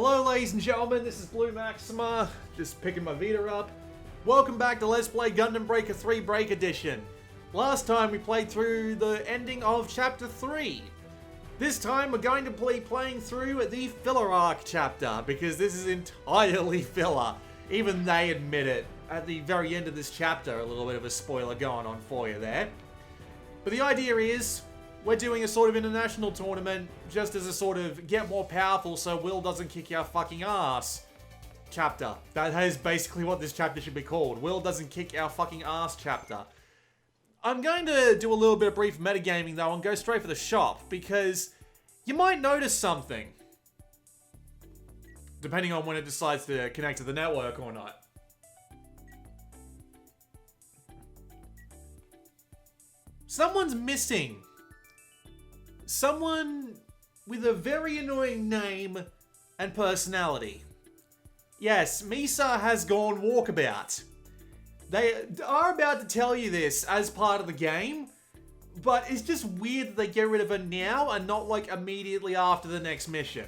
Hello ladies and gentlemen, this is Blue Maxima, just picking my Vita up. Welcome back to Let's Play Gundam Breaker 3 Break Edition. Last time we played through the ending of Chapter 3. This time we're going to be playing through the filler arc chapter, because this is entirely filler. Even they admit it at the very end of this chapter, a little bit of a spoiler going on for you there. But the idea is, we're doing a sort of international tournament, just as a sort of get more powerful so Will doesn't kick your fucking ass chapter. That is basically what this chapter should be called. Will doesn't kick our fucking ass chapter. I'm going to do a little bit of brief metagaming though and go straight for the shop, because you might notice something. Depending on when it decides to connect to the network or not. Someone's missing. Someone with a very annoying name and personality. Yes, Misa has gone walkabout. They are about to tell you this as part of the game, but it's just weird that they get rid of her now and not like immediately after the next mission.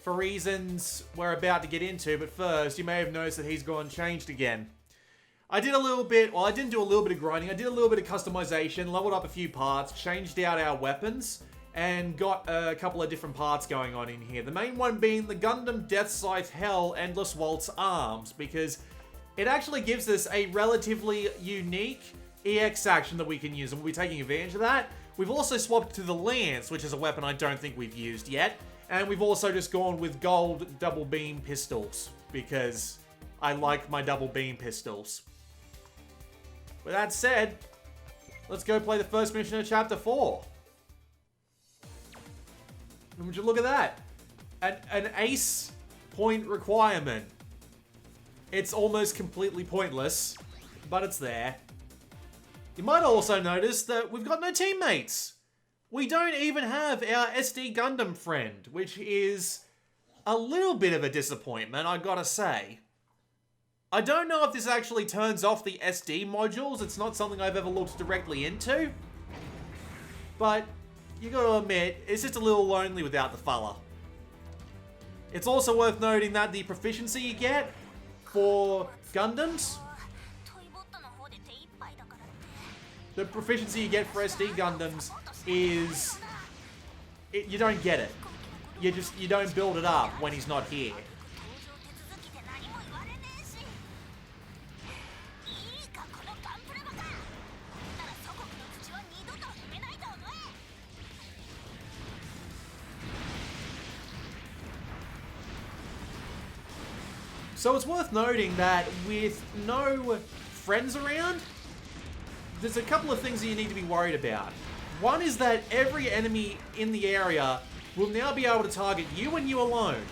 For reasons we're about to get into, but first, you may have noticed that he's gone changed again. I did a little bit, well I didn't do a little bit of grinding, I did a little bit of customization, leveled up a few parts, changed out our weapons, and got a couple of different parts going on in here. The main one being the Gundam Death Scythe Hell Endless Waltz Arms, because it actually gives us a relatively unique EX action that we can use, and we'll be taking advantage of that. We've also swapped to the Lance, which is a weapon I don't think we've used yet, and we've also just gone with gold double beam pistols, because I like my double beam pistols. With that said, let's go play the first mission of Chapter 4. And would you look at that? An ace point requirement. It's almost completely pointless, but it's there. You might also notice that we've got no teammates. We don't even have our SD Gundam friend, which is a little bit of a disappointment, I gotta say. I don't know if this actually turns off the SD modules. It's not something I've ever looked directly into. But you gotta admit, it's just a little lonely without the fella. It's also worth noting that the proficiency you get for Gundams, the proficiency you get for SD Gundams is, you don't get it. You don't build it up when he's not here. So it's worth noting that with no friends around, there's a couple of things that you need to be worried about. One is that every enemy in the area will now be able to target you and you alone.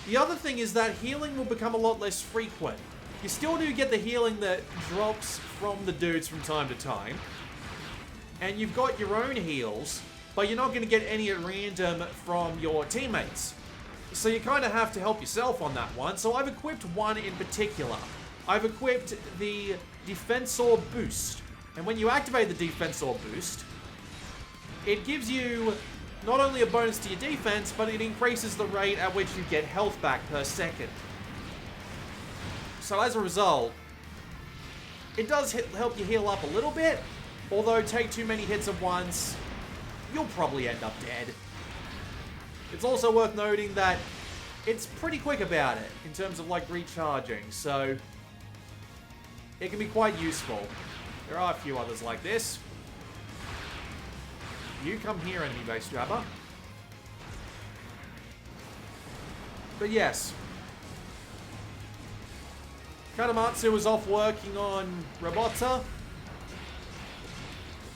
The other thing is that healing will become a lot less frequent. You still do get the healing that drops from the dudes from time to time. And you've got your own heals, but you're not going to get any at random from your teammates. So you kind of have to help yourself on that one. So I've equipped one in particular. I've equipped the Defensor Boost. And when you activate the Defensor Boost, it gives you not only a bonus to your defense, but it increases the rate at which you get health back per second. So as a result, it does help you heal up a little bit, although take too many hits at once, you'll probably end up dead. It's also worth noting that it's pretty quick about it in terms of like recharging, so it can be quite useful. There are a few others like this. You come here, enemy base jabber. But yes, Katamatsu is off working on Robota,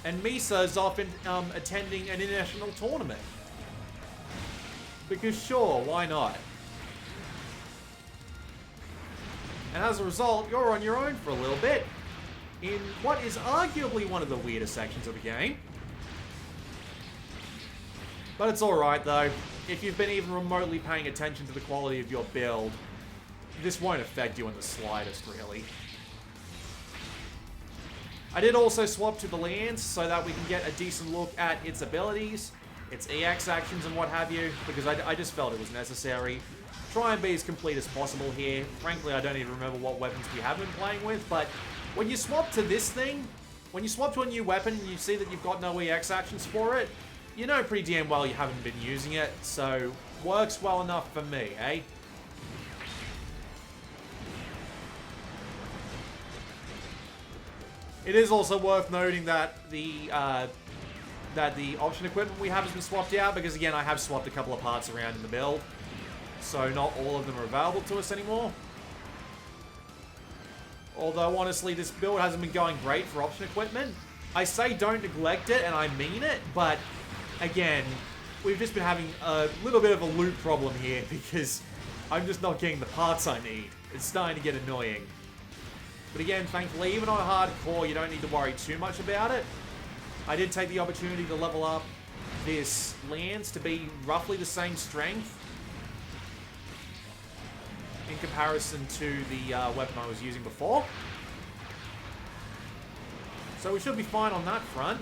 and Misa is off attending an international tournament. Because sure, why not? And as a result, you're on your own for a little bit in what is arguably one of the weirdest sections of the game. But it's alright though. If you've been even remotely paying attention to the quality of your build, this won't affect you in the slightest, really. I did also swap to the Lance so that we can get a decent look at its abilities, its EX actions and what have you, because I just felt it was necessary. try and be as complete as possible here. Frankly, I don't even remember what weapons we have been playing with, but when you swap to this thing, when you swap to a new weapon and you see that you've got no EX actions for it, you know pretty damn well you haven't been using it, so works well enough for me, eh? It is also worth noting that the option equipment we have has been swapped out, because again, I have swapped a couple of parts around in the build, so not all of them are available to us anymore. Although, honestly, this build hasn't been going great for option equipment. I say don't neglect it, and I mean it, but again, we've just been having a little bit of a loot problem here, because I'm just not getting the parts I need. It's starting to get annoying. But again, thankfully, even on hardcore, you don't need to worry too much about it. I did take the opportunity to level up this lance to be roughly the same strength in comparison to the weapon I was using before. So we should be fine on that front.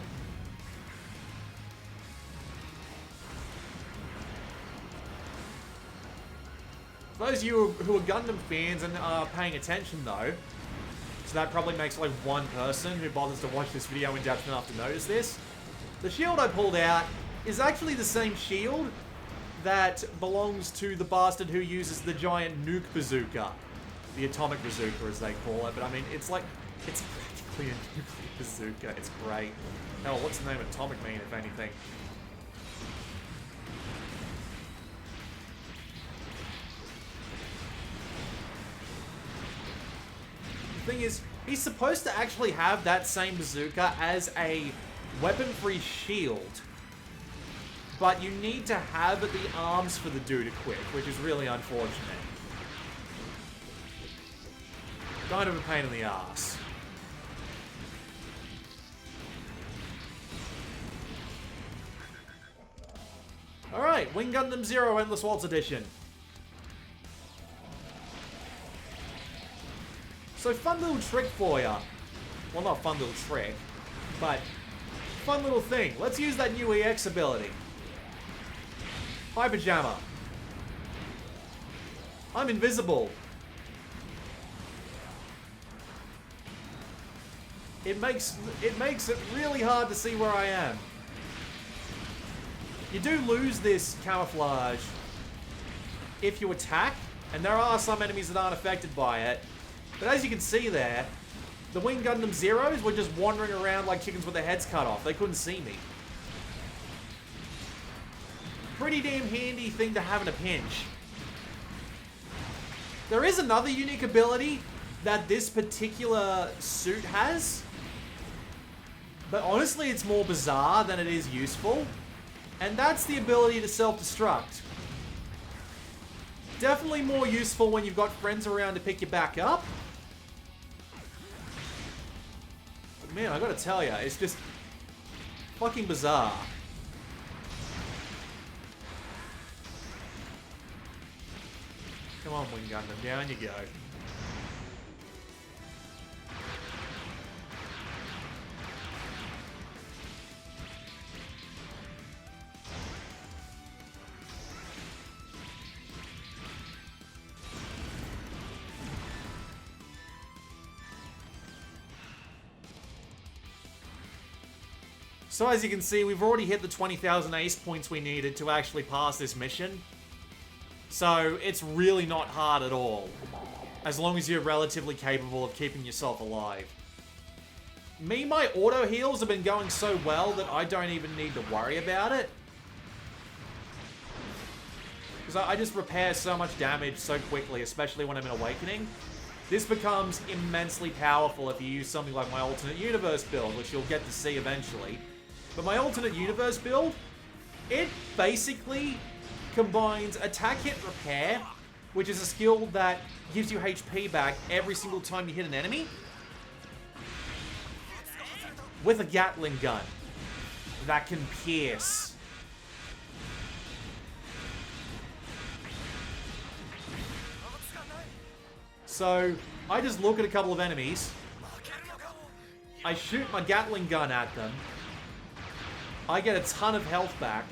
For those of you who are Gundam fans and are paying attention though, so that probably makes like one person who bothers to watch this video in depth enough to notice this. The shield I pulled out is actually the same shield that belongs to the bastard who uses the giant nuke bazooka. The atomic bazooka as they call it, but I mean, it's practically a nuclear bazooka. It's great. Hell, what's the name of atomic mean, if anything? Thing is, he's supposed to actually have that same bazooka as a weapon-free shield, but you need to have the arms for the dude equipped, which is really unfortunate. Kind of a pain in the ass. Alright, Wing Gundam Zero Endless Waltz Edition. So, fun little trick for ya. Well, not fun little trick, but fun little thing. Let's use that new EX ability. Hyper Jammer. I'm invisible. It makes it really hard to see where I am. You do lose this camouflage if you attack, and there are some enemies that aren't affected by it. But as you can see there, the Wing Gundam Zeros were just wandering around like chickens with their heads cut off. They couldn't see me. Pretty damn handy thing to have in a pinch. There is another unique ability that this particular suit has, but honestly it's more bizarre than it is useful, and that's the ability to self-destruct. Definitely more useful when you've got friends around to pick you back up. But man, I gotta tell ya, it's just fucking bizarre. Come on, Wing Gundam, down you go. So as you can see, we've already hit the 20,000 ace points we needed to actually pass this mission. So it's really not hard at all, as long as you're relatively capable of keeping yourself alive. My auto heals have been going so well that I don't even need to worry about it. Because I just repair so much damage so quickly, especially when I'm in Awakening. This becomes immensely powerful if you use something like my alternate universe build, which you'll get to see eventually. But my alternate universe build, it basically combines attack hit repair, which is a skill that gives you HP back every single time you hit an enemy, with a Gatling gun that can pierce. So, I just look at a couple of enemies, I shoot my Gatling gun at them, I get a ton of health back.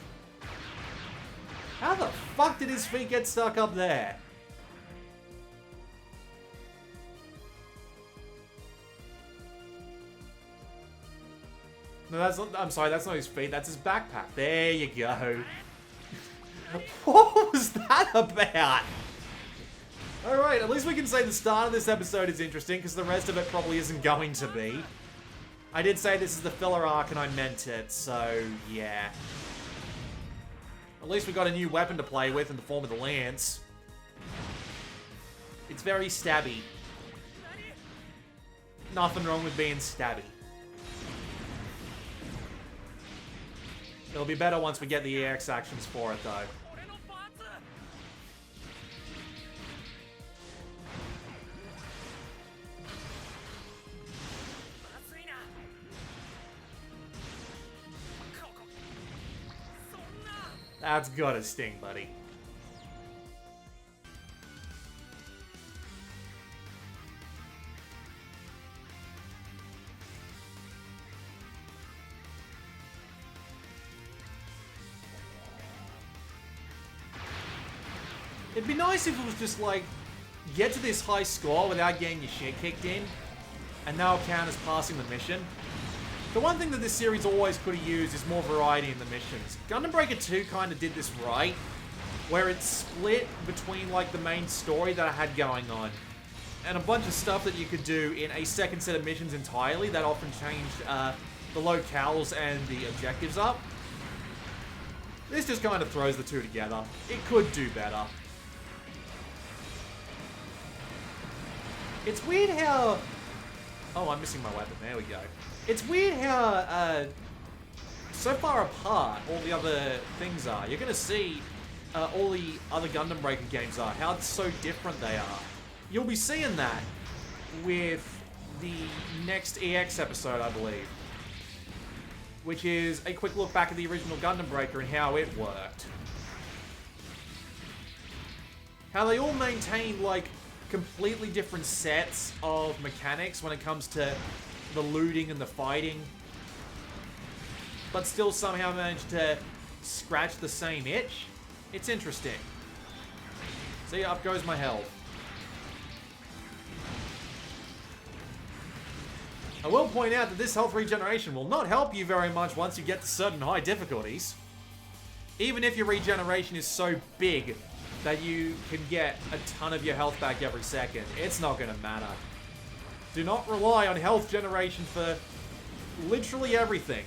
How the fuck did his feet get stuck up there? No, that's not, I'm sorry, that's not his feet, that's his backpack. There you go. What was that about? Alright, at least we can say the start of this episode is interesting, because the rest of it probably isn't going to be. I did say this is the filler arc, and I meant it, so yeah. At least we got a new weapon to play with in the form of the lance. It's very stabby. Nothing wrong with being stabby. It'll be better once we get the EX actions for it, though. That's gotta sting, buddy. It'd be nice if it was just like, get to this high score without getting your shit kicked in, and that'll count as passing the mission. The one thing that this series always could have used is more variety in the missions. Gundam Breaker 2 kind of did this right, where it split between like the main story that I had going on, and a bunch of stuff that you could do in a second set of missions entirely that often changed the locales and the objectives up. This just kind of throws the two together. It could do better. It's weird how... Oh, I'm missing my weapon. There we go. It's weird how so far apart all the other things are. You're going to see all the other Gundam Breaker games are, how so different they are. You'll be seeing that with the next EX episode, I believe, which is a quick look back at the original Gundam Breaker and how it worked. How they all maintain, like, completely different sets of mechanics when it comes to the looting and the fighting, but still somehow managed to scratch the same itch. It's interesting. See, up goes my health. I will point out that this health regeneration will not help you very much once you get to certain high difficulties. Even if your regeneration is so big that you can get a ton of your health back every second, it's not going to matter. Do not rely on health generation for literally everything.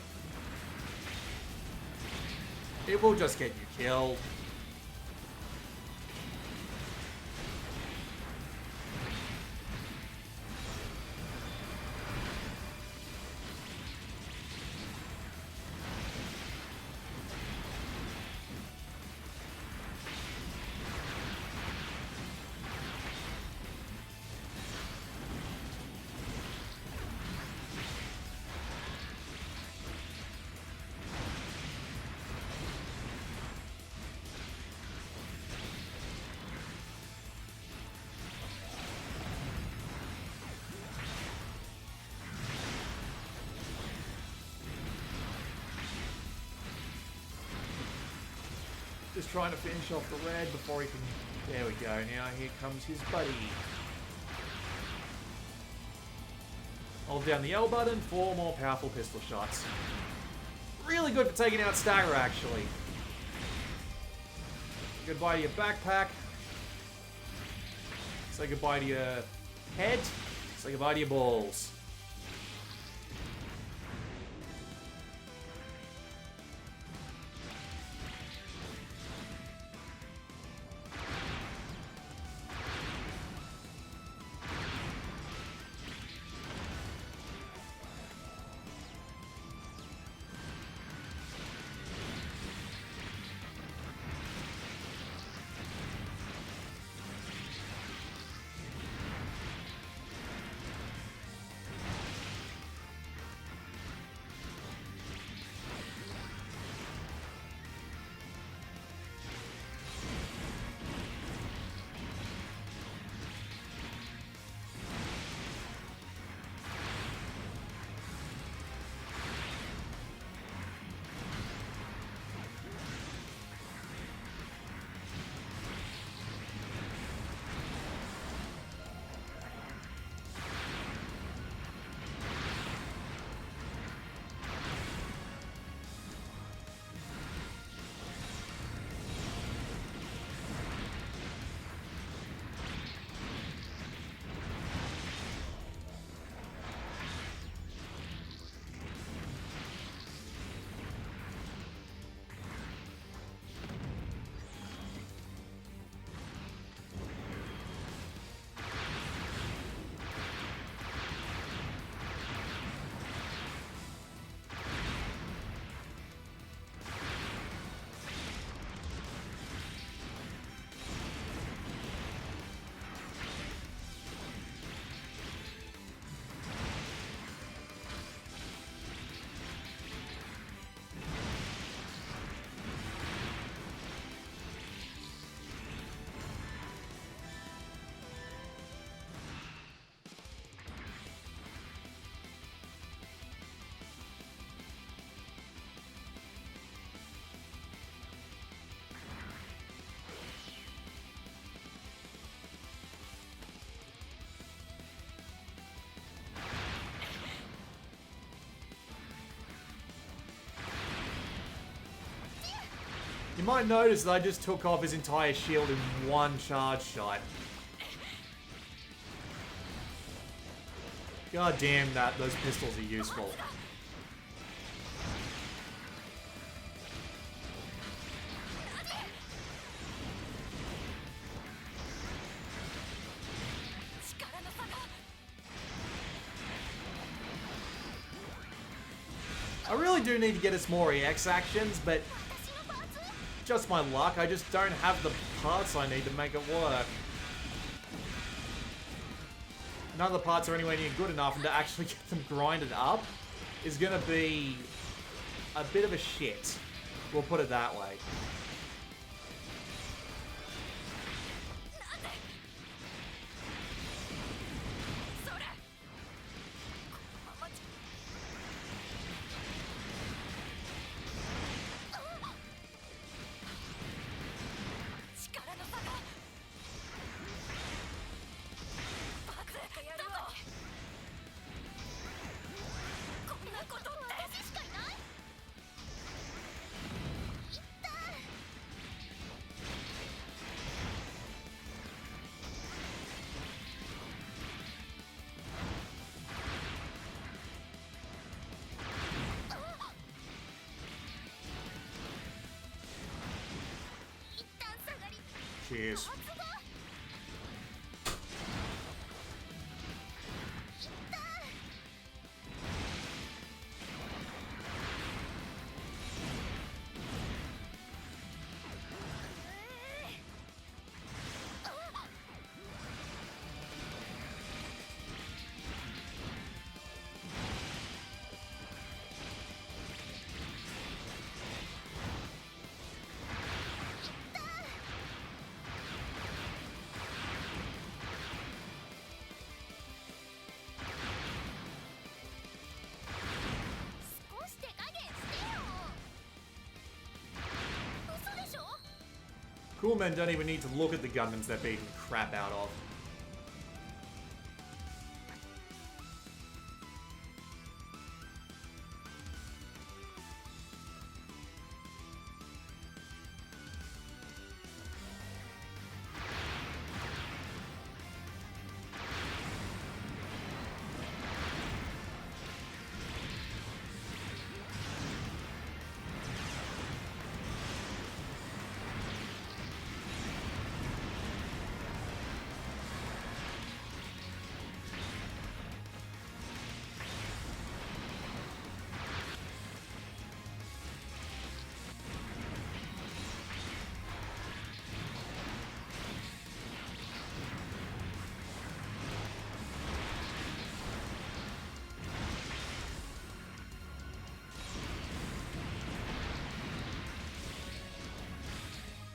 It will just get you killed. Just trying to finish off the red before he can... There we go. Now here comes his buddy. Hold down the L button for more powerful pistol shots. Really good for taking out Stagger, actually. Goodbye to your backpack. Say goodbye to your head. Say goodbye to your balls. You might notice that I just took off his entire shield in one charge shot. God damn that those pistols are useful. I really do need to get us more EX actions, but just my luck, I just don't have the parts I need to make it work. None of the parts are anywhere near good enough, and to actually get them grinded up is gonna be a bit of a shit. We'll put it that way. Cheers. Cool men don't even need to look at the Gundams they're beating crap out of.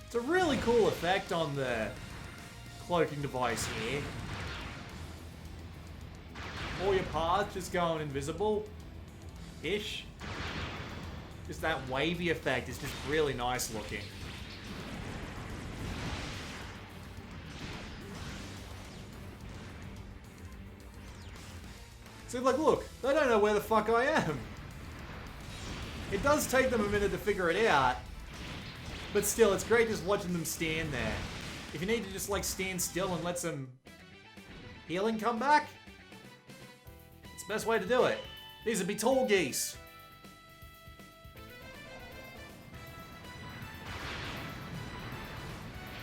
It's a really cool effect on the cloaking device here. All your paths just going invisible-ish. Just that wavy effect is just really nice looking. So like, look, they don't know where the fuck I am. It does take them a minute to figure it out. But still, it's great just watching them stand there. If you need to just, like, stand still and let some healing come back, it's the best way to do it. These would be tall geese.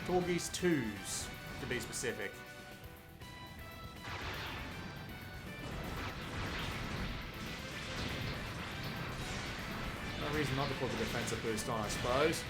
Tall geese 2s, to be specific. No reason not to put the Defensor Boost on, I suppose.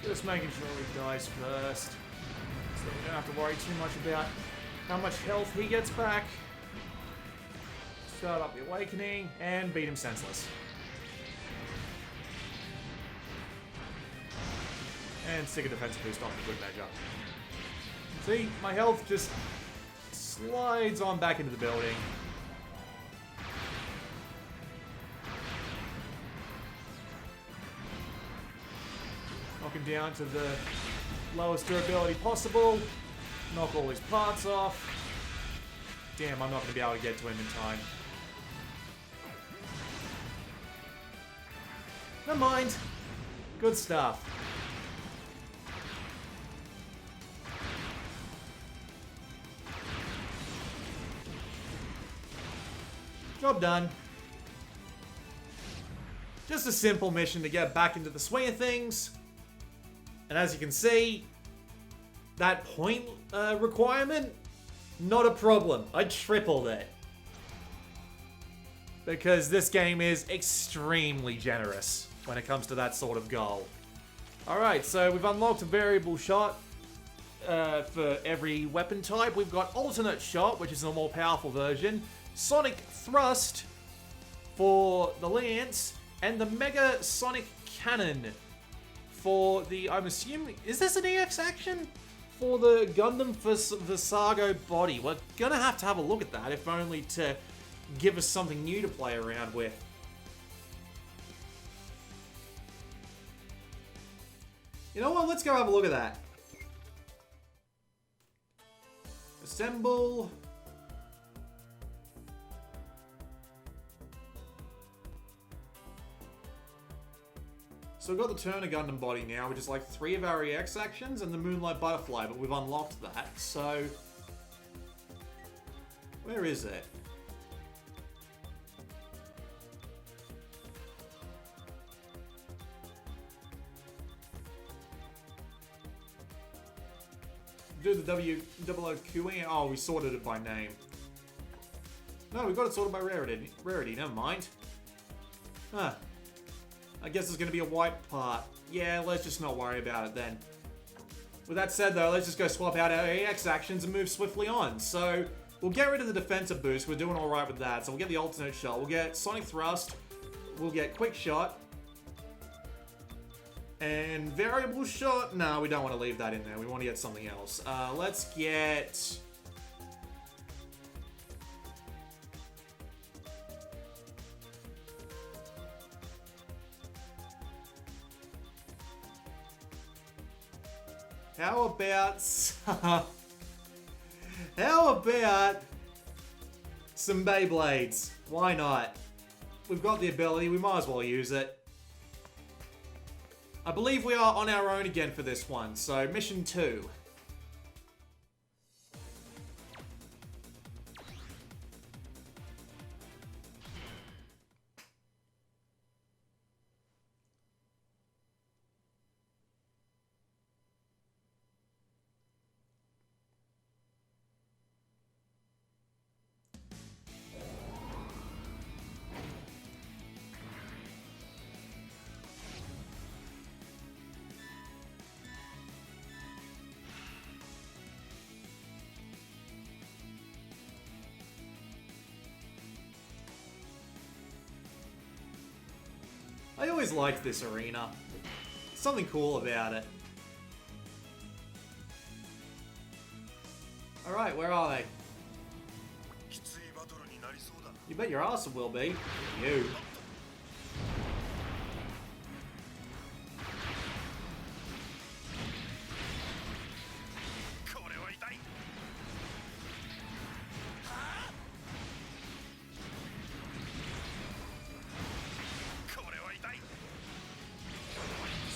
Just making sure he dies first. So we have to worry too much about how much health he gets back. Start up the awakening and beat him senseless. And stick a Defensor Boost on for good measure. See, my health just slides on back into the building. Knock him down to the lowest durability possible. Knock all his parts off. Damn, I'm not going to be able to get to him in time. Never mind. Good stuff. Job done. Just a simple mission to get back into the swing of things. And as you can see, that point requirement, not a problem. I tripled it. Because this game is extremely generous when it comes to that sort of goal. Alright, so we've unlocked a variable shot for every weapon type. We've got alternate shot, which is the more powerful version. Sonic thrust for the lance. And the mega sonic cannon for the, I'm assuming, is this an EX action? For the Gundam Visago body. We're gonna have to have a look at that, if only to give us something new to play around with. You know what? Let's go have a look at that. Assemble. So we've got the Turner Gundam body now, which is like 3 of our EX actions, and the Moonlight Butterfly, but we've unlocked that, so... Where is it? Do the WOOQE? Oh, we sorted it by name. No, we got it sorted by rarity, never mind. Huh. I guess there's going to be a white part. Yeah, let's just not worry about it then. With that said though, let's just go swap out our EX actions and move swiftly on. So, we'll get rid of the Defensor Boost, we're doing alright with that. So we'll get the alternate shot, we'll get Sonic Thrust, we'll get Quick Shot. And Variable Shot, no, we don't want to leave that in there, we want to get something else. Let's get... How about some Beyblades? Why not? We've got the ability, we might as well use it. I believe we are on our own again for this one, so mission 2. I always liked this arena. Something cool about it. Alright, where are they? You bet your ass it will be. You.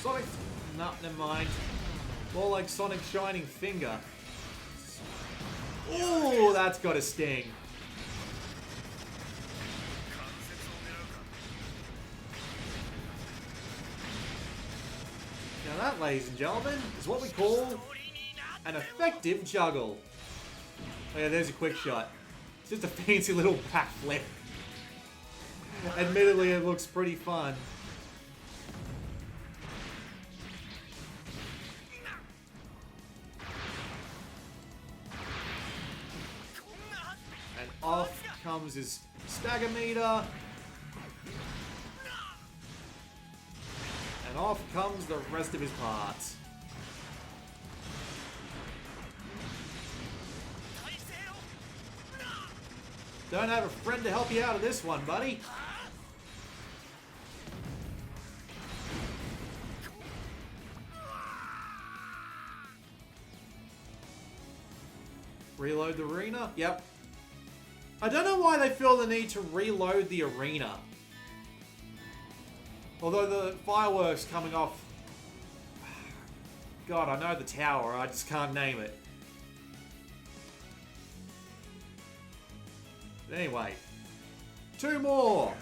Sonic... No, never mind. More like Sonic Shining Finger. Ooh, that's got a sting. Now that, ladies and gentlemen, is what we call an effective juggle. Oh yeah, there's a quick shot. It's just a fancy little backflip. Admittedly, it looks pretty fun. comes his stagger meter. And off comes the rest of his parts. Don't have a friend to help you out of this one, buddy. Reload the arena? Yep. I don't know why they feel the need to reload the arena. Although the fireworks coming off... God, I know the tower, I just can't name it. But anyway. 2 more!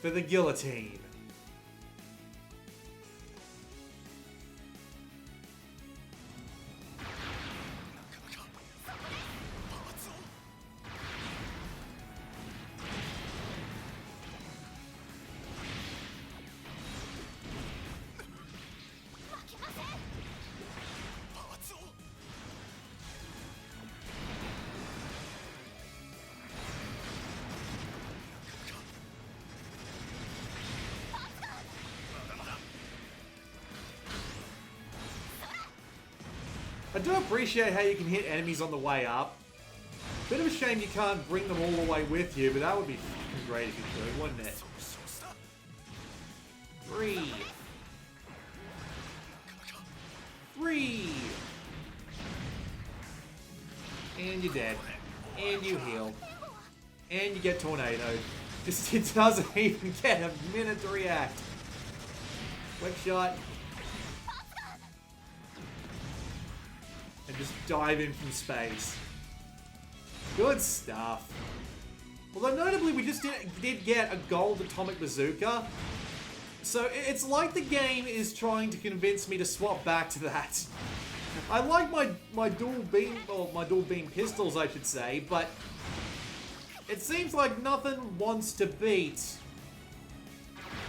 For the guillotine. I do appreciate how you can hit enemies on the way up. Bit of a shame you can't bring them all the way with you, but that would be fucking great if you could, wouldn't it? 3. 3. And you're dead. And you heal. And you get tornadoed. Just it doesn't even get a minute to react. Quick shot. And just dive in from space. Good stuff. Although notably we just did get a gold atomic bazooka. So it's like the game is trying to convince me to swap back to that. I like my dual beam, or my dual beam pistols I should say, but it seems like nothing wants to beat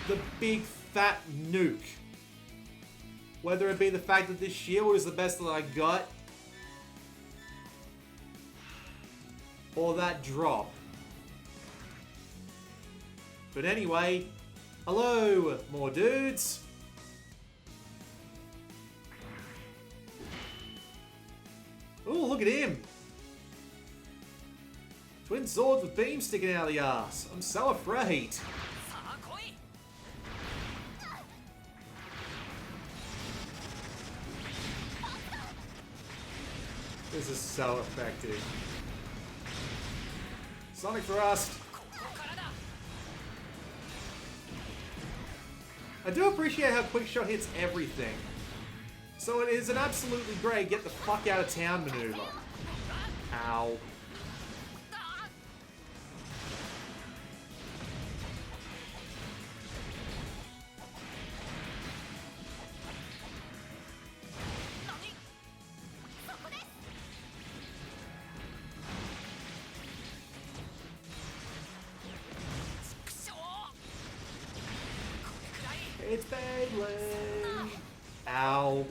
the big fat nuke. Whether it be the fact that this shield is the best that I got, or that drop. But anyway, hello, more dudes. Ooh, look at him. Twin swords with beams sticking out of the ass. I'm so afraid. This is so effective. Sonic Thrust. I do appreciate how Quick Shot hits everything. So it is an absolutely great get the fuck out of town maneuver. Ow. It's Beyblade! Ow.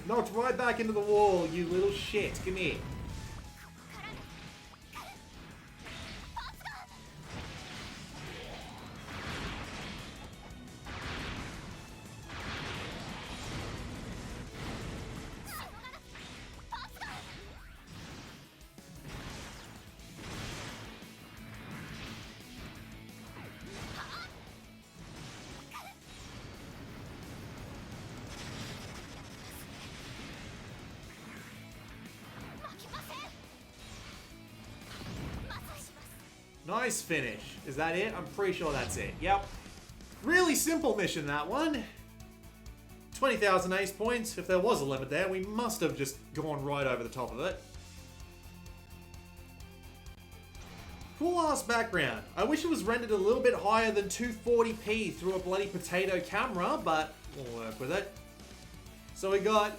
Knocked right back into the wall, you little shit. Come here. Nice finish. Is that it? I'm pretty sure that's it. Yep. Really simple mission, that one. 20,000 ace points. If there was a limit there, we must have just gone right over the top of it. Cool ass background. I wish it was rendered a little bit higher than 240p through a bloody potato camera, but we'll work with it. So we got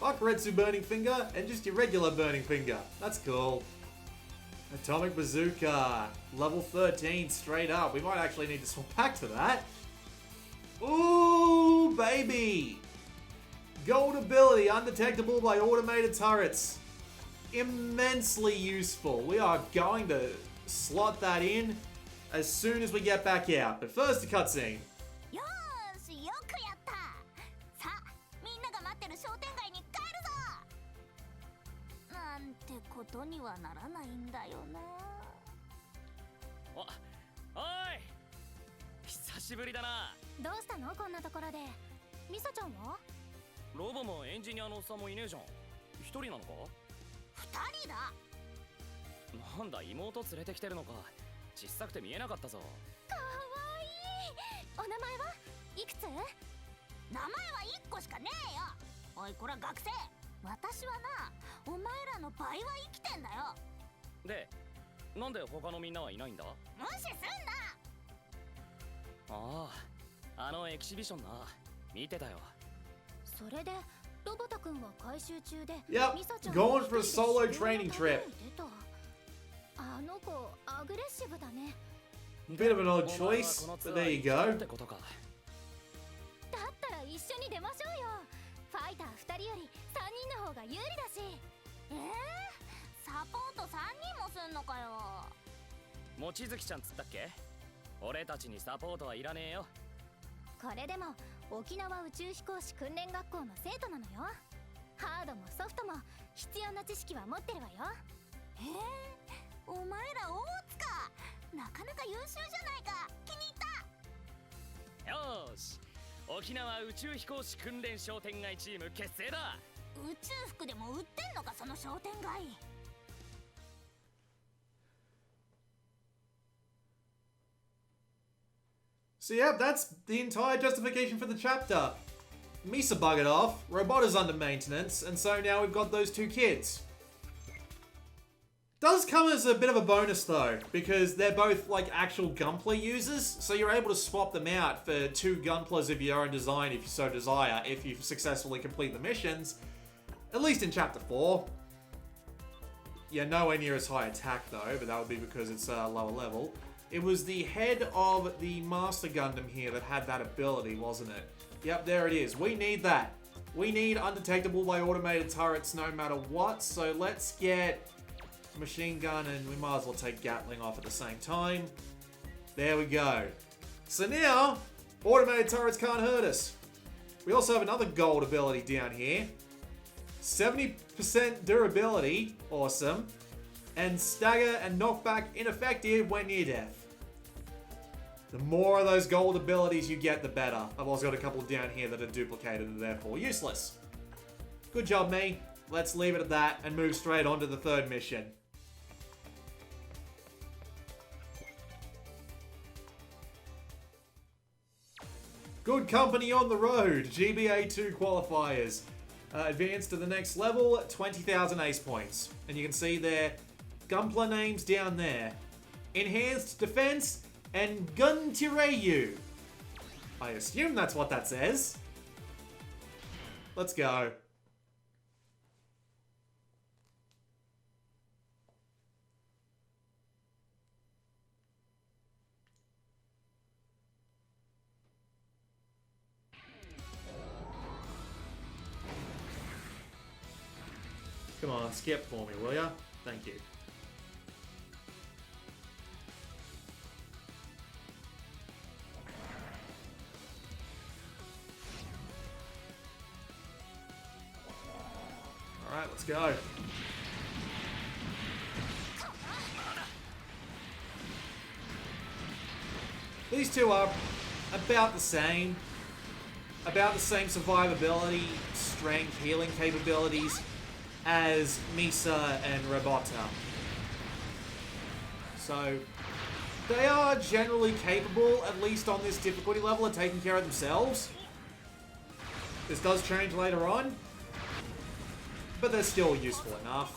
Bakuretsu Burning Finger and just your regular Burning Finger. That's cool. Atomic Bazooka, level 13 straight up. We might actually need to swap back to that. Ooh, baby! Gold ability, undetectable by automated turrets. immensely useful. We are going to slot that in as soon as we get back out. But first, a cutscene. よーし、よくやった。さあ、みんなが待ってる商店街に帰るぞ。なんてことにはならないんだよな。おい、久しぶりだな。どうしたのこんなところで。ミサちゃんは？ロボもエンジニアのおっさんもいねえじゃん。一人なのか？二人だ。なんだ、妹連れてきてるのか。小さくて見えなかったぞ。かわいい。お名前はいくつ？名前は1個しかねえよ。おい、こら学生。私はな、お前らの倍は生きてんだよ。で、なんで他のみんなはいないんだ？無視すんな。ああ、あのエキシビションな。見てたよ。それでロボタ君は回収中で、 Yep, ミサちゃん going for a solo training trip. あの子アグレッシブだね。 Bit of an odd choice, but there you go. ってことか。だったら一緒に出ましょうよ。ファイター2人より3人の方が有利だし。サポート3人もすんのかよ。望月ちゃんつったっけ？俺たちにサポートはいらねえよ。これでも沖縄宇宙飛行士訓練学校の生徒なのよ。ハードもソフトも必要な知識は持ってるわよ。お前ら大塚、なかなか優秀じゃないか。気に入った。よーし、沖縄宇宙飛行士訓練商店街チーム結成だ。宇宙服でも売ってんのか、その商店街。So yeah, that's the entire justification for the chapter. Misa buggered off, Robota's under maintenance, and so now we've got those two kids. Does come as a bit of a bonus though, because they're both like actual Gunpla users, so you're able to swap them out for two Gunplas of your own design if you so desire, if you successfully complete the missions. At least in Chapter 4. Yeah, nowhere near as high attack though, but that would be because it's a lower level. It was the head of the Master Gundam here that had that ability, wasn't it? Yep, there it is. We need that. We need undetectable by automated turrets no matter what, so let's get machine gun and we might as well take Gatling off at the same time. There we go. So now, automated turrets can't hurt us. We also have another gold ability down here. 70% durability, awesome. And stagger and knockback ineffective when near death. The more of those gold abilities you get, the better. I've also got a couple down here that are duplicated and therefore useless. Good job, me. Let's leave it at that and move straight on to the third mission. Good company on the road. GBA 2 qualifiers. Advance to the next level, 20,000 ace points. And you can see their Gunpla names down there. Enhanced Defense and Guntireyu. I assume that's what that says. Let's go. Come on, skip for me, will ya? Thank you. Alright, let's go. These two are about the same. About the same survivability, strength, healing capabilities as Misa and Robota. So, they are generally capable, at least on this difficulty level, of taking care of themselves. This does change later on, but they're still useful enough.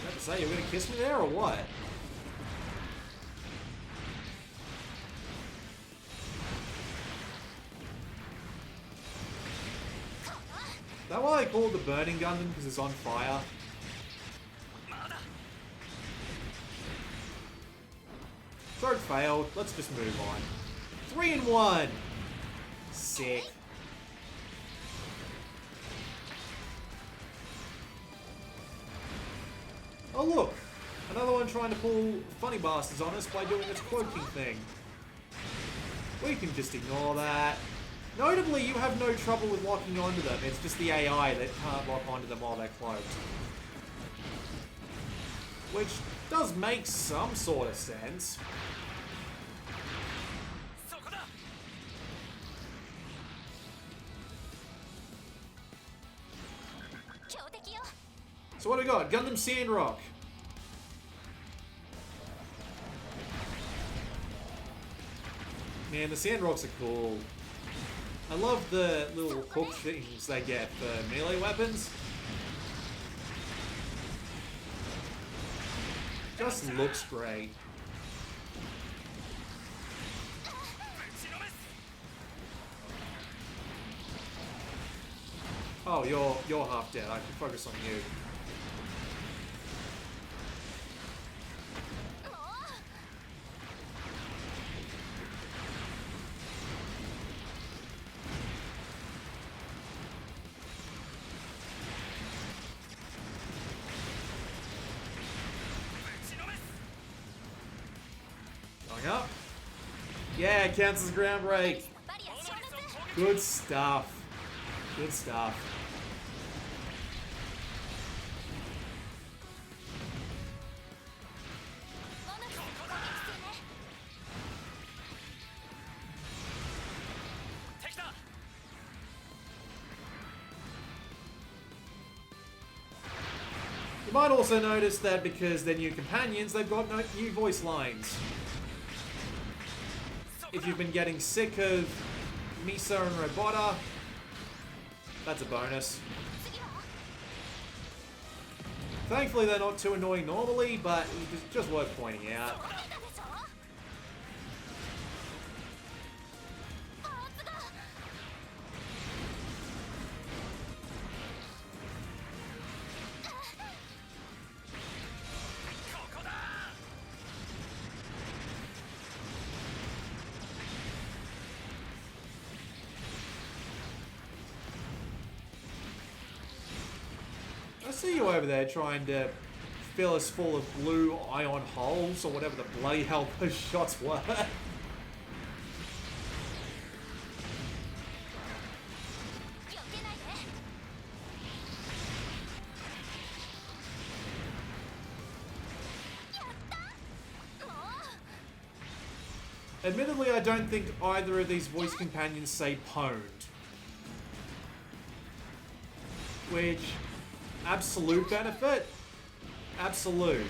I have to say, you're gonna kiss me there or what? Is that why they call it the Burning Gundam? Because it's on fire? Third failed. Let's just move on. 3 and 1. Sick. Oh look! Another one trying to pull funny bastards on us by doing its cloaking thing. We can just ignore that. Notably, you have no trouble with locking onto them. It's just the AI that can't lock onto them while they're cloaked. Which does make some sort of sense. So what do we got? Gundam Sandrock. Man, the Sandrocks are cool. I love the little hook things they get for melee weapons. Just looks great. Oh, you're half dead. I can focus on you. Going up. Yeah, cancels ground break. Good stuff. Good stuff. You might also notice that because they're new companions, they've got no new voice lines. If you've been getting sick of Misa and Robota, that's a bonus. Thankfully, they're not too annoying normally, but it's just worth pointing out. I see you over there trying to fill us full of blue ion holes or whatever the bloody hell those shots were. Admittedly, I don't think either of these voice companions say pwned. Which, absolute benefit? Absolute.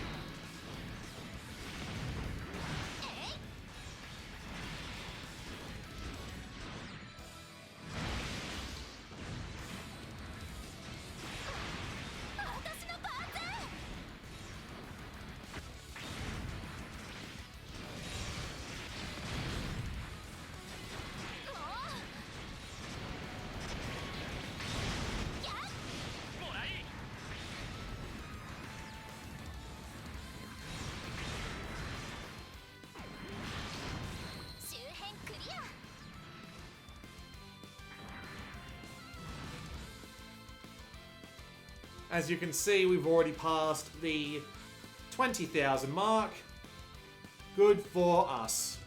As you can see, we've already passed the 20,000 mark. Good for us.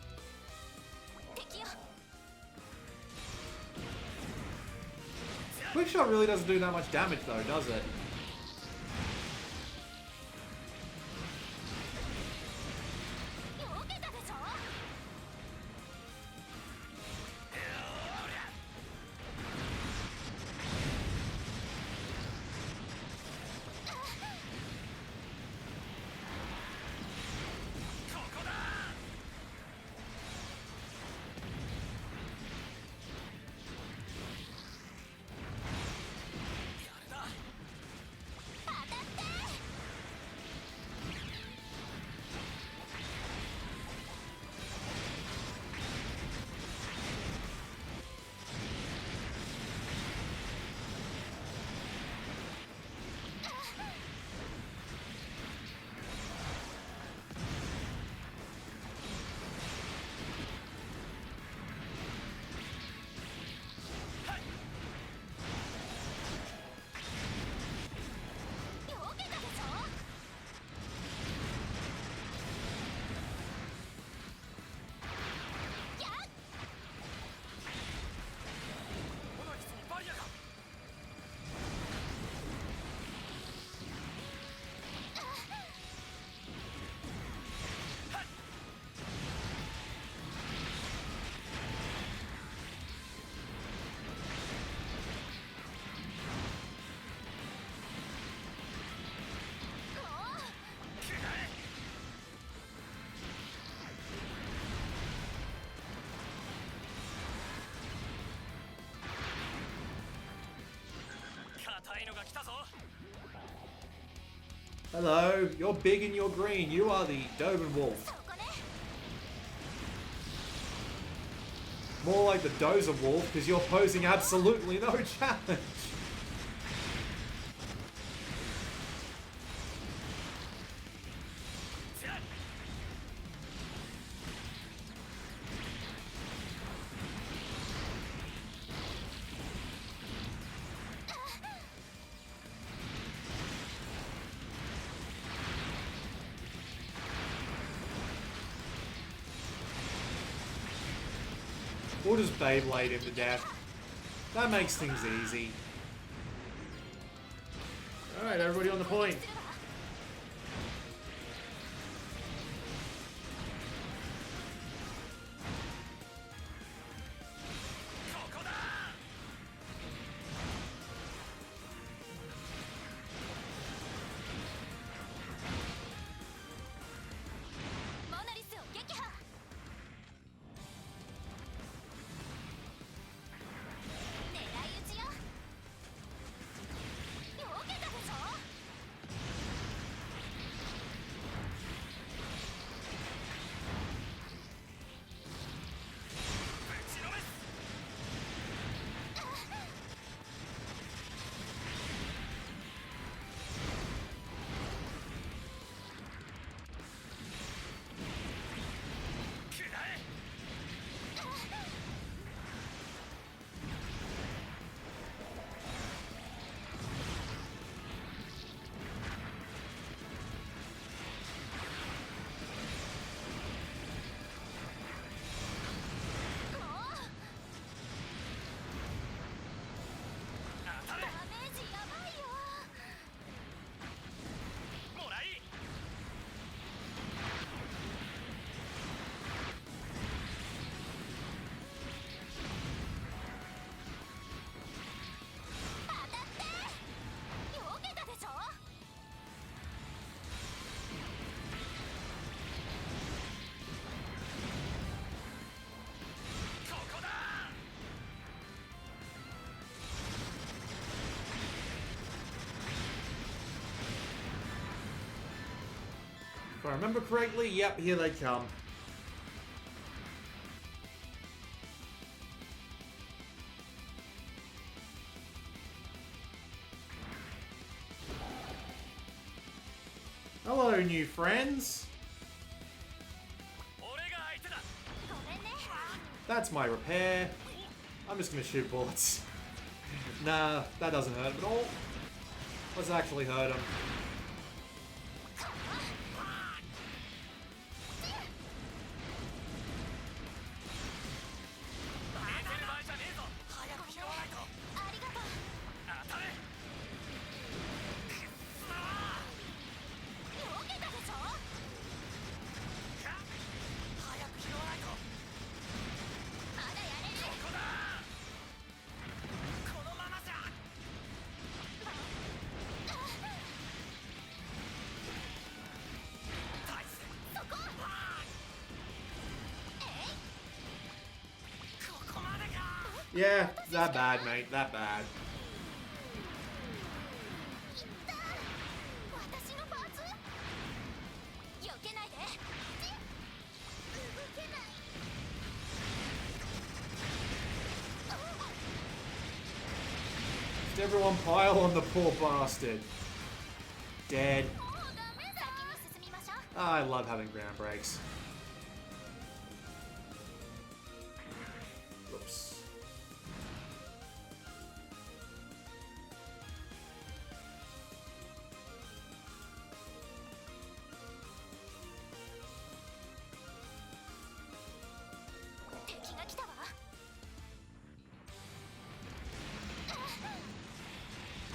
Quickshot really doesn't do that much damage though, does it? Hello, you're big and you're green. You are the Doberman Wolf. More like the Dozer Wolf, because you're posing absolutely no challenge. We'll just Beyblade him to death. That makes things easy. Alright, everybody on the point. If I remember correctly, yep, here they come. Hello, new friends. That's my repair. I'm just gonna shoot bullets. Nah, that doesn't hurt him at all. Let's actually hurt him. Yeah, that bad, mate. That bad. Just everyone pile on the poor bastard. Dead. I love having ground breaks. Whoops.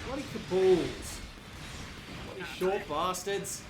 Bloody kabools. Bloody short bastards.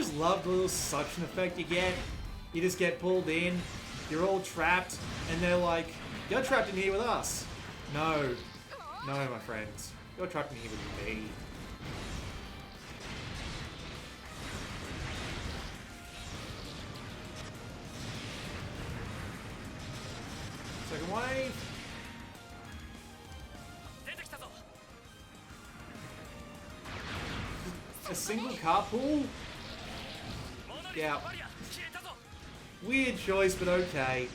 just love the little suction effect you get. You just get pulled in, you're all trapped, and they're like, you're trapped in here with us. No. No, my friends. You're trapped in here with me. Second wave. A single carpool? Yeah. Weird choice, but okay.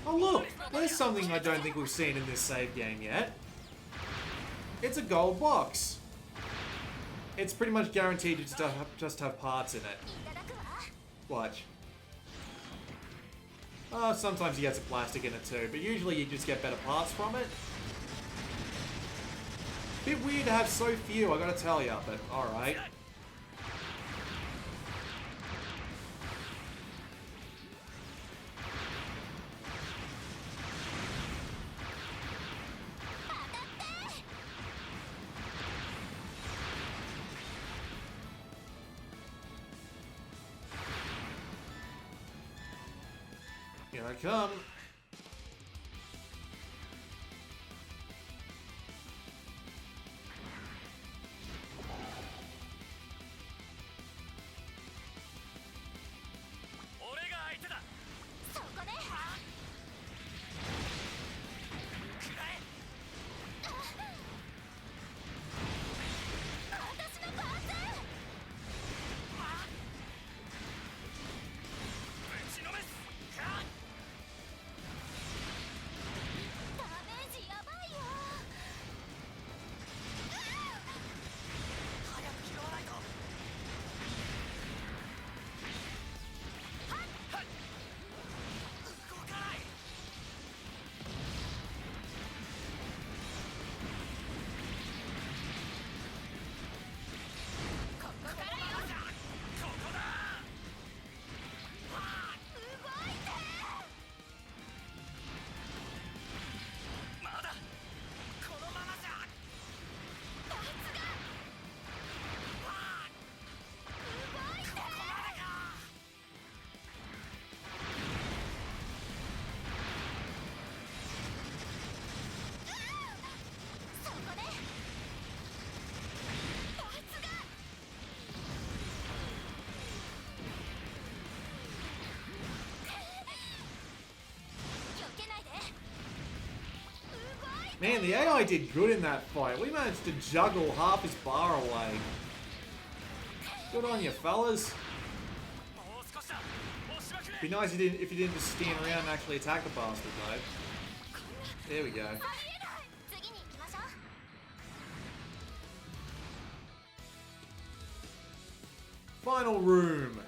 Oh look, there's something I don't think we've seen in this save game yet. It's a gold box. It's pretty much guaranteed to just have parts in it. Watch. Sometimes you get some plastic in it too, but usually you just get better parts from it. Bit weird to have so few, I gotta tell ya, but alright. Here I come. Man, the AI did good in that fight. We managed to juggle half his bar away. Good on you, fellas. Be nice if you didn't just stand around and actually attack the bastard, though. There we go. 次に行きましょう。 Final room.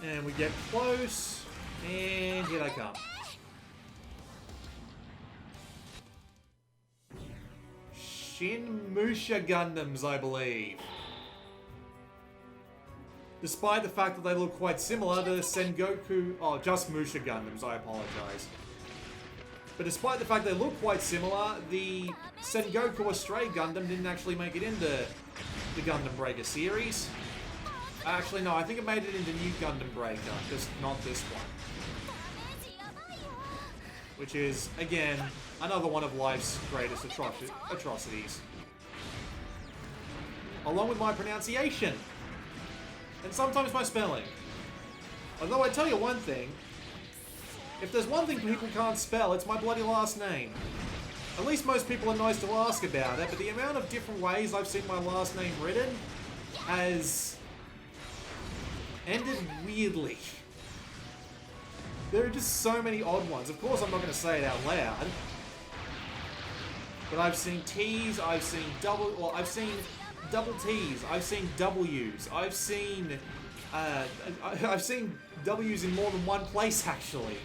And we get close, and here they come. Shin-Musha Gundams, I believe. Despite the fact that they look quite similar to Sengoku... Oh, just Musha Gundams, I apologize. But despite the fact they look quite similar, the Sengoku Astray Gundam didn't actually make it into the Gundam Breaker series. Actually, no, I think it made it into New Gundam Breaker, just not this one. Which is, again, another one of life's greatest atrocities. Along with my pronunciation. And sometimes my spelling. Although I tell you one thing, if there's one thing people can't spell, it's my bloody last name. At least most people are nice to ask about it, but the amount of different ways I've seen my last name written has ended weirdly. There are just so many odd ones. Of course, I'm not going to say it out loud. But I've seen T's, I've seen double T's, I've seen W's, I've seen W's in more than one place, actually.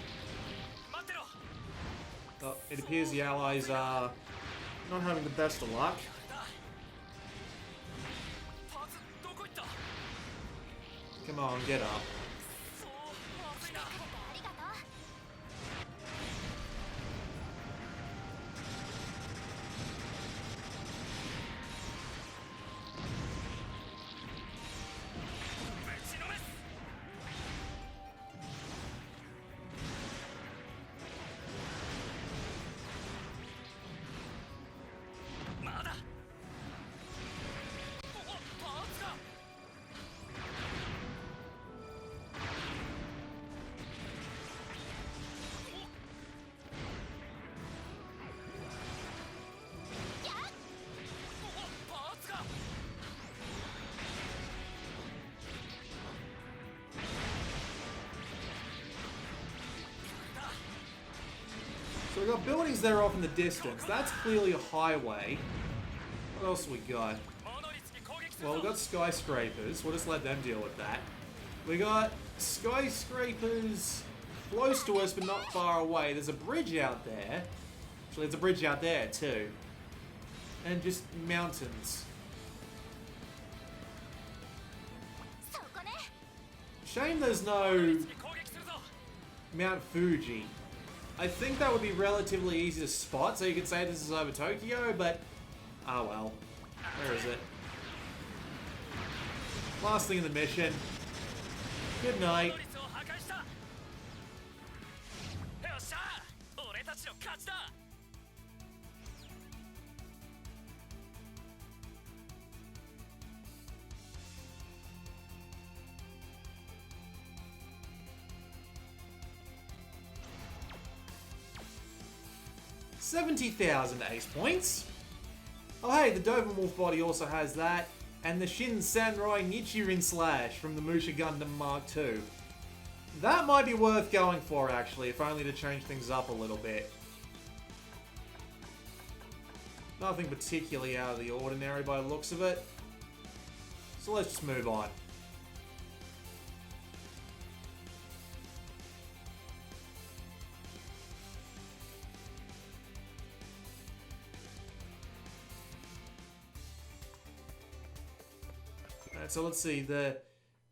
Oh, it appears the Allies are not having the best of luck. Come on, get up. So we've got buildings there off in the distance. That's clearly a highway. What else we got? Well, we've got skyscrapers. We'll just let them deal with that. We got skyscrapers close to us but not far away. There's a bridge out there. Actually, there's a bridge out there too. And just mountains. Shame there's no Mount Fuji. I think that would be relatively easy to spot, so you could say this is over Tokyo, but... ah well. Where is it? Last thing in the mission. Good night. $70,000 ace points. Oh hey, the Dover Wolf body also has that, and the Shin Sanroi Nichirin Slash from the Musha Gundam Mark II. That might be worth going for actually, if only to change things up a little bit. Nothing particularly out of the ordinary by the looks of it. So let's just move on. So let's see, the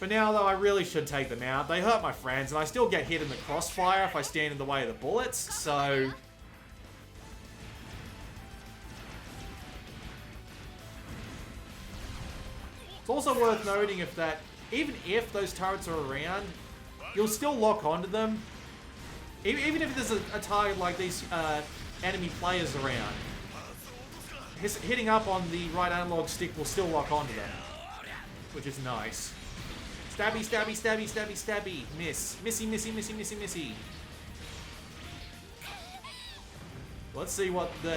For now, though, I really should take them out. They hurt my friends, and I still get hit in the crossfire if I stand in the way of the bullets, so... It's also worth noting even if those turrets are around, you'll still lock onto them. Even if there's a target like these enemy players around, hitting up on the right analog stick will still lock onto them, which is nice. Stabby, stabby, stabby, stabby, stabby. Miss. Missy, missy, missy, missy, missy. Let's see what the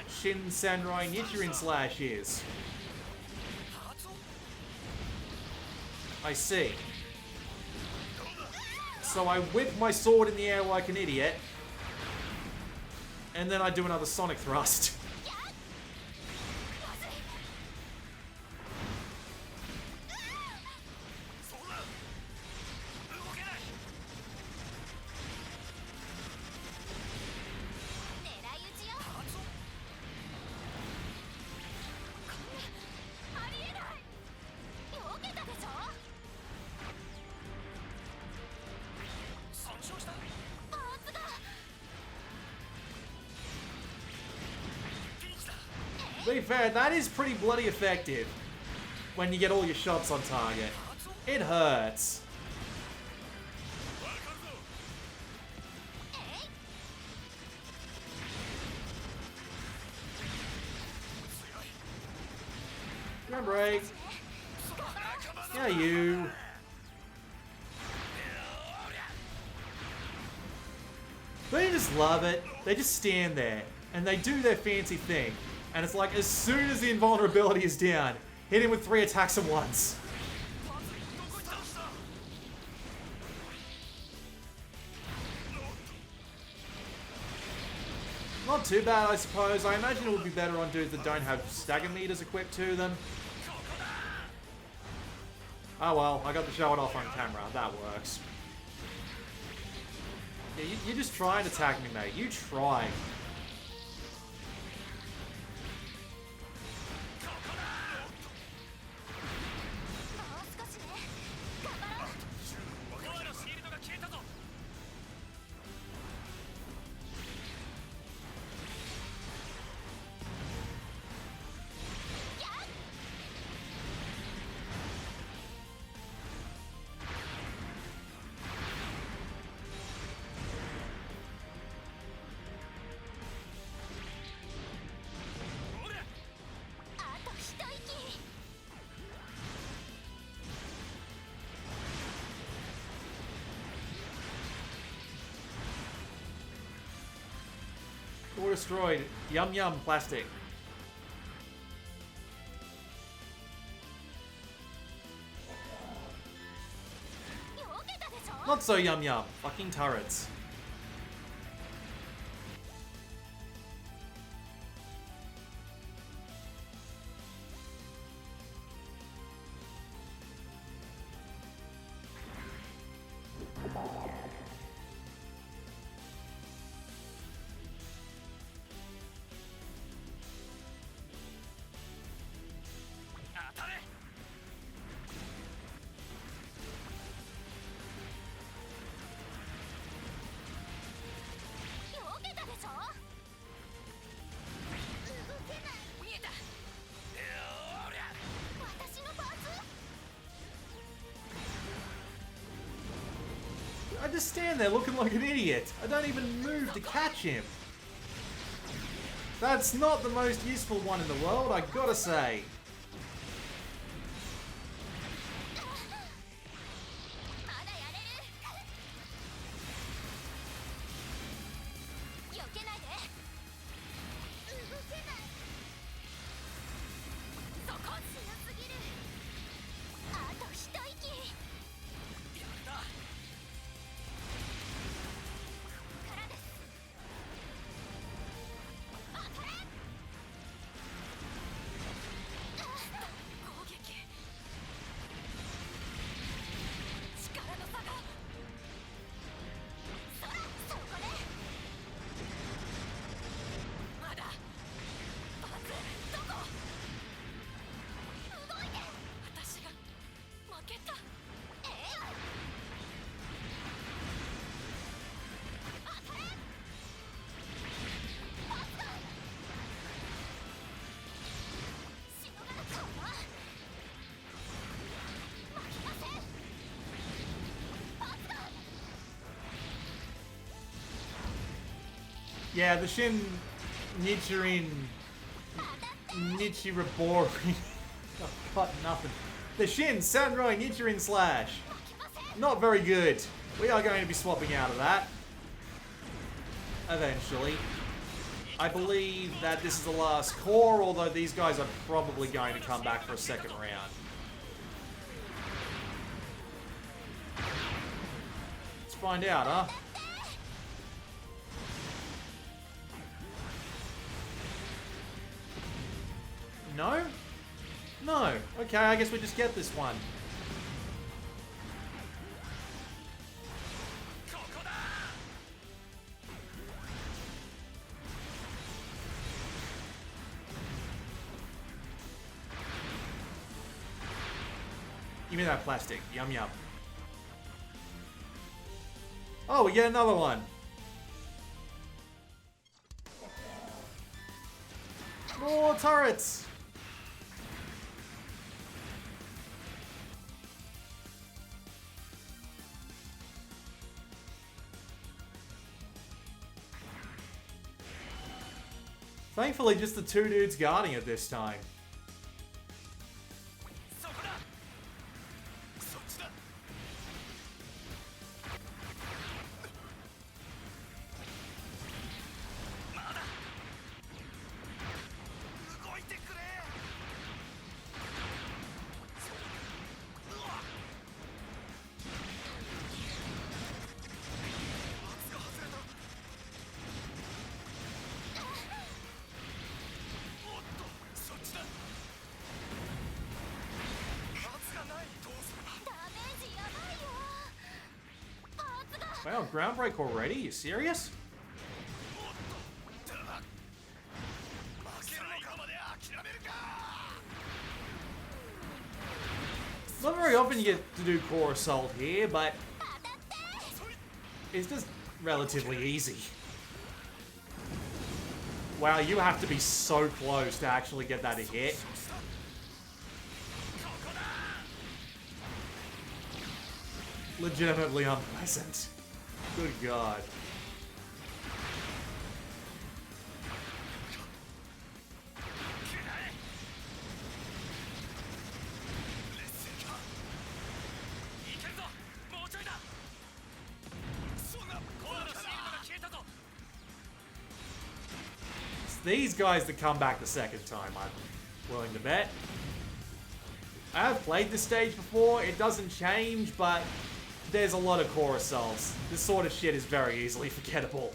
Shin Sanrai Nichirin Slash is. I see. So I whip my sword in the air like an idiot. And then I do another Sonic Thrust. To be fair, that is pretty bloody effective when you get all your shots on target. It hurts. Come break. Yeah, you. Don't you just love it? They just stand there and they do their fancy thing. And it's like, as soon as the invulnerability is down, hit him with 3 attacks at once. Not too bad, I suppose. I imagine it would be better on dudes that don't have stagger meters equipped to them. Oh well, I got to show it off on camera. That works. Yeah, you just try and attack me, mate. You try. Or destroyed. Yum yum, plastic. Not so yum yum. Fucking turrets. I just stand there looking like an idiot. I don't even move to catch him. That's not the most useful one in the world, I gotta say. Yeah, the Shin Nichirin Nichirabori. Oh, got nothing. The Shin Sanroi Nichirin Slash. Not very good. We are going to be swapping out of that. Eventually. I believe that this is the last core, although these guys are probably going to come back for a second round. Let's find out, huh? No? No. Okay, I guess we just get this one. Give me that plastic. Yum yum. Oh, we get another one. More turrets. Thankfully, just the two dudes guarding it this time. Wow, groundbreak already? You serious? Not very often you get to do core assault here, but it's just relatively easy. Wow, you have to be so close to actually get that a hit. Legitimately unpleasant. Good God. It's these guys that come back the second time, I'm willing to bet. I have played this stage before, it doesn't change, but there's a lot of core assaults. This sort of shit is very easily forgettable.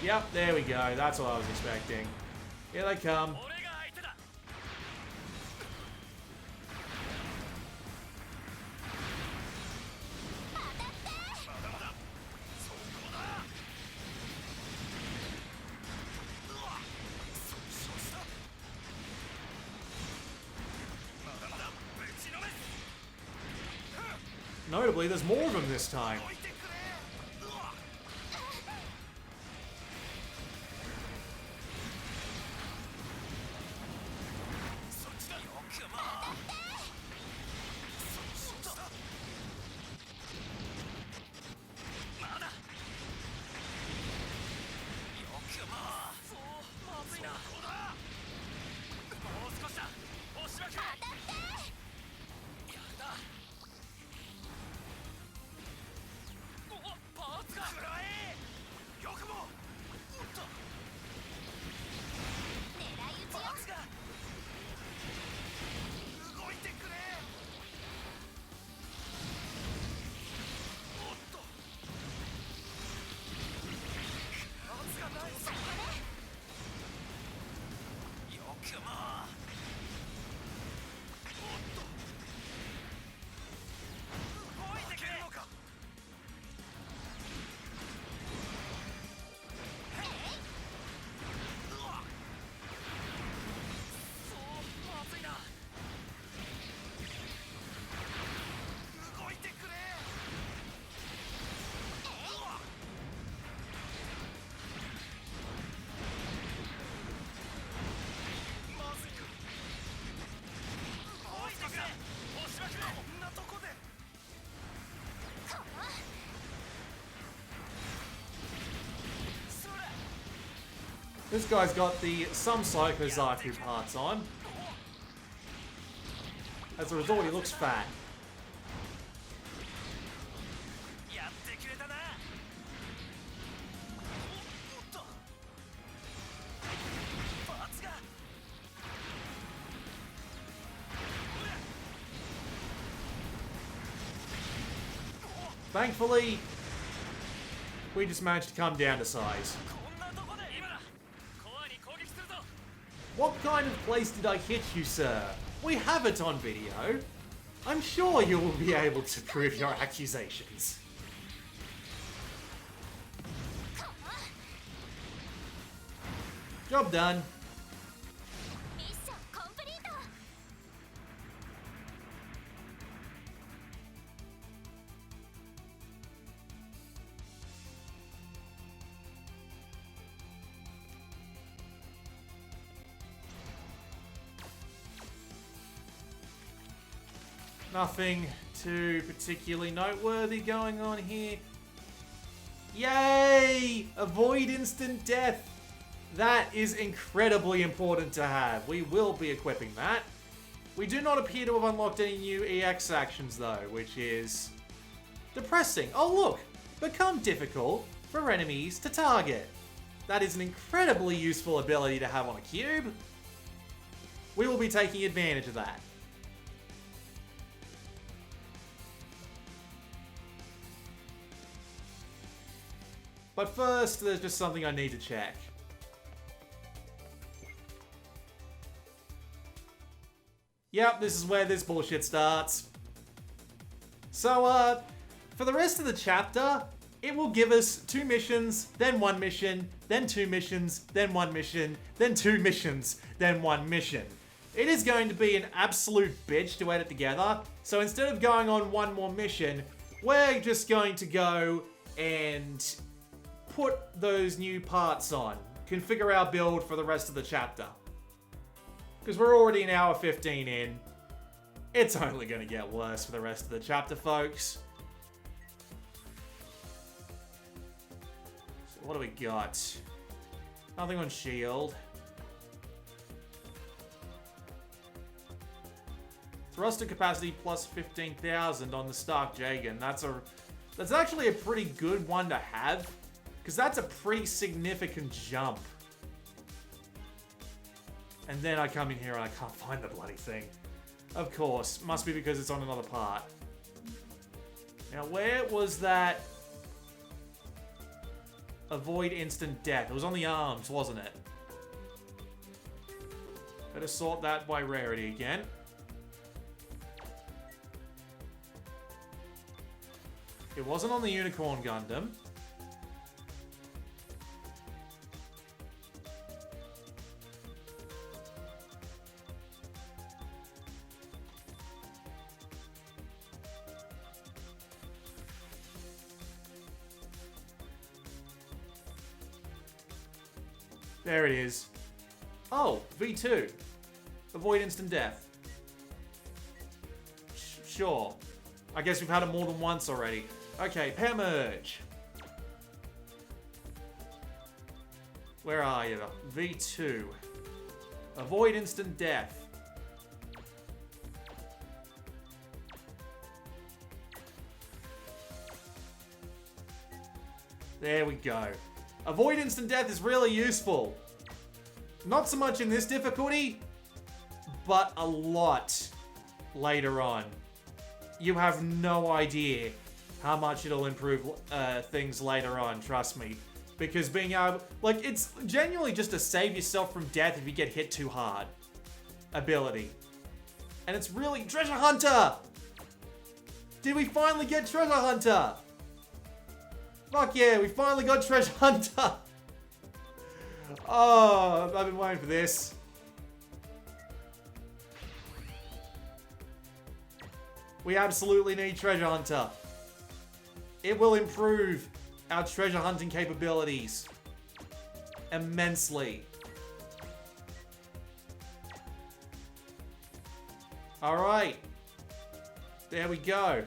Yep, there we go. That's what I was expecting. Here they come. Notably, there's more of them this time. This guy's got some Psycho Zaku parts on. As a result, he looks fat. Thankfully, we just managed to come down to size. What kind of place did I hit you, sir? We have it on video. I'm sure you will be able to prove your accusations. Job done. Nothing too particularly noteworthy going on here. Yay! Avoid instant death. That is incredibly important to have. We will be equipping that. We do not appear to have unlocked any new EX actions though, which is depressing. Oh look! Become difficult for enemies to target. That is an incredibly useful ability to have on a cube. We will be taking advantage of that. But first, there's just something I need to check. Yep, this is where this bullshit starts. So, for the rest of the chapter, it will give us 2 missions, then 1 mission, then 2 missions, then 1 mission, then 2 missions, then 1 mission. It is going to be an absolute bitch to edit together, so instead of going on 1 more mission, we're just going to go and put those new parts on. Configure our build for the rest of the chapter. Because we're already an hour 15 in. It's only going to get worse for the rest of the chapter, folks. So what do we got? Nothing on shield. Thruster capacity plus 15,000 on the Stark Jagan. That's actually a pretty good one to have. Because that's a pretty significant jump. And then I come in here and I can't find the bloody thing. Of course. Must be because it's on another part. Now, where was that? Avoid instant death. It was on the arms, wasn't it? Better sort that by rarity again. It wasn't on the Unicorn Gundam. There it is. Oh, V2. Avoid instant death. Sure. I guess we've had it more than once already. Okay, pair merge. Where are you? V2. Avoid instant death. There we go. Avoid instant death is really useful. Not so much in this difficulty, but a lot later on. You have no idea how much it'll improve things later on, trust me. Because being able... Like, it's genuinely just to save yourself from death if you get hit too hard. Ability. And it's really... Treasure Hunter! Did we finally get Treasure Hunter? Fuck yeah, we finally got Treasure Hunter! Oh, I've been waiting for this. We absolutely need Treasure Hunter. It will improve our treasure hunting capabilities immensely. Alright. There we go.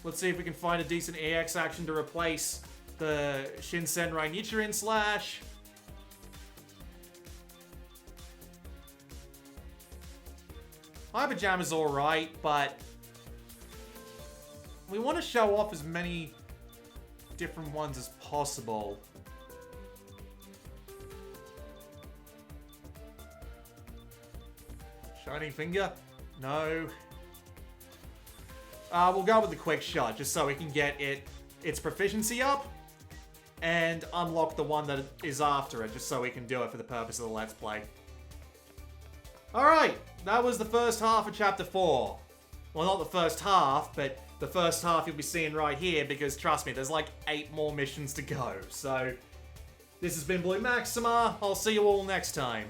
Let's see if we can find a decent EX action to replace the Shinsenrai Nichirin Slash. Hyperjammer's alright, but we want to show off as many different ones as possible. Shining Finger? No. We'll go with the Quick Shot, just so we can get its proficiency up, and unlock the one that is after it, just so we can do it for the purpose of the Let's Play. Alright, that was the first half of Chapter 4. Well, not the first half, but the first half you'll be seeing right here, because trust me, there's like 8 more missions to go. So, this has been Blue Maxima. I'll see you all next time.